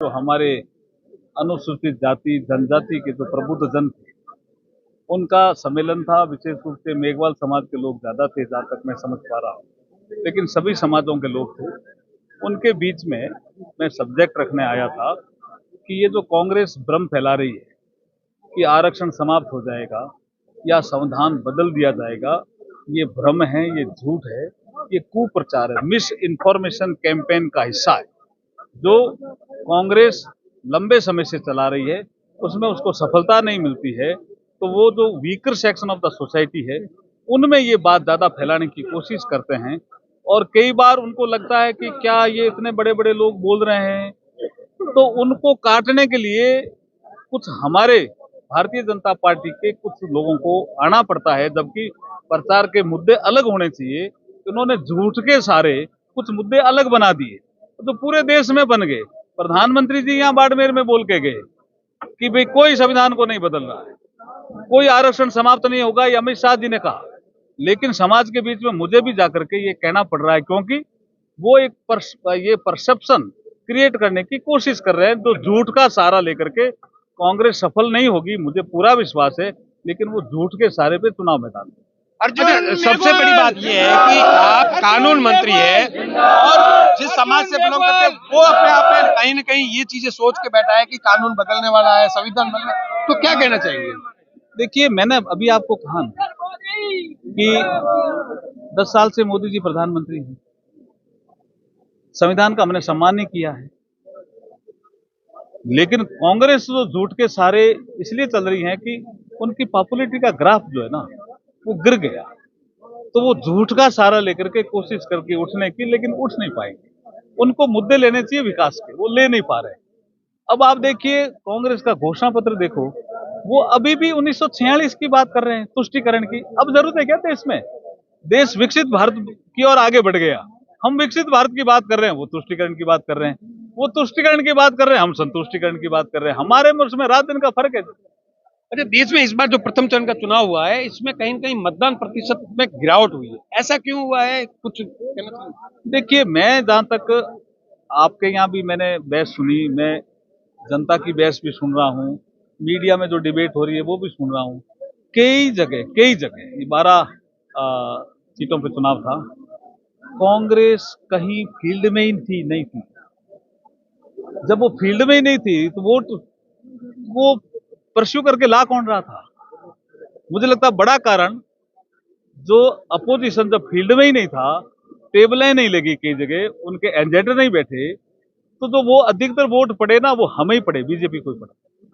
जो हमारे अनुसूचित जाति जनजाति के जो प्रबुद्ध जन थे, उनका सम्मेलन था। विशेष रूप से मेघवाल समाज के लोग ज्यादा थे, जहां तक मैं समझ पा रहा हूँ, लेकिन सभी समाजों के लोग थे। उनके बीच में मैं सब्जेक्ट रखने आया था कि ये जो कांग्रेस भ्रम फैला रही है कि आरक्षण समाप्त हो जाएगा या संविधान बदल दिया जाएगा, ये भ्रम है, ये झूठ है, ये कुप्रचार है, मिस इन्फॉर्मेशन कैंपेन का हिस्सा है जो कांग्रेस लंबे समय से चला रही है। उसमें उसको सफलता नहीं मिलती है, तो वो जो weaker section of the society है, उनमें ये बात ज्यादा फैलाने की कोशिश करते हैं। और कई बार उनको लगता है कि क्या ये इतने बड़े बड़े लोग बोल रहे हैं, तो उनको काटने के लिए कुछ हमारे भारतीय जनता पार्टी के कुछ लोगों को आना पड़ता है, जबकि प्रचार के मुद्दे अलग होने चाहिए। उन्होंने झूठ के सारे कुछ मुद्दे अलग बना दिए तो पूरे देश में बन गए। प्रधानमंत्री जी यहाँ बाड़मेर में बोल के गए कि भाई कोई संविधान को नहीं बदल रहा है, कोई आरक्षण समाप्त नहीं होगा, ये अमित शाह जी ने कहा। लेकिन समाज के बीच में मुझे भी जाकर के ये कहना पड़ रहा है, क्योंकि वो एक ये परसेप्शन क्रिएट करने की कोशिश कर रहे हैं, जो झूठ का सहारा लेकर के कांग्रेस सफल नहीं होगी, मुझे पूरा विश्वास है, लेकिन वो झूठ के सहारे पे चुनाव मैदान में। अर्जुन, सबसे बड़ी बात यह है कि आप कानून मंत्री हैं और जिस समाज से बिलोंग करते हैं वो अपने आप में कहीं न कहीं ये चीजें सोच के बैठा है कि कानून बदलने वाला है, संविधान बदलने, तो क्या कहना चाहेंगे? देखिए, मैंने अभी आपको कहा ना कि 10 साल से मोदी जी प्रधानमंत्री हैं, संविधान का हमने सम्मान नहीं किया है, लेकिन कांग्रेस जो झूठ के सहारे इसलिए चल रही है कि उनकी पॉपुलैरिटी का ग्राफ जो है ना वो गिर गया, तो वो झूठ का सहारा लेकर के कोशिश करके उठने की, लेकिन उठ नहीं पाएंगे। उनको मुद्दे लेने चाहिए विकास के, वो ले नहीं पा रहे। अब आप देखिए कांग्रेस का घोषणा पत्र देखो, वो अभी भी 1946 की बात कर रहे हैं, तुष्टीकरण की। अब जरूरत है क्या देश में? देश विकसित भारत की ओर आगे बढ़ गया, हम विकसित भारत की बात कर रहे हैं, वो तुष्टीकरण की बात कर रहे हैं। वो तुष्टीकरण की बात कर रहे हैं, हम संतुष्टीकरण की बात कर रहे हैं। हमारे में उसमें रात दिन का फर्क है। अच्छा, देश में इस बार जो प्रथम चरण का चुनाव हुआ है इसमें कहीं न कहीं मतदान प्रतिशत में गिरावट हुई है, ऐसा क्यों हुआ है? कुछ कहना चाहिए? देखिए, मैं जहां तक आपके यहाँ भी मैंने बहस सुनी, मैं जनता की बहस भी सुन रहा हूँ, मीडिया में जो डिबेट हो रही है वो भी सुन रहा हूँ। कई जगह 12 सीटों पे चुनाव था, कांग्रेस कहीं फील्ड में ही नहीं थी। जब वो फील्ड में ही नहीं थी तो वो परस्यू करके ला कौन रहा था? मुझे लगता है बड़ा कारण जो अपोजिशन जब फील्ड में ही नहीं था, टेबलें नहीं लगी कई जगह, उनके एजेंडे नहीं बैठे, तो जो वो अधिकतर वोट पड़े ना वो हमें ही पड़े, बीजेपी को ही पड़े।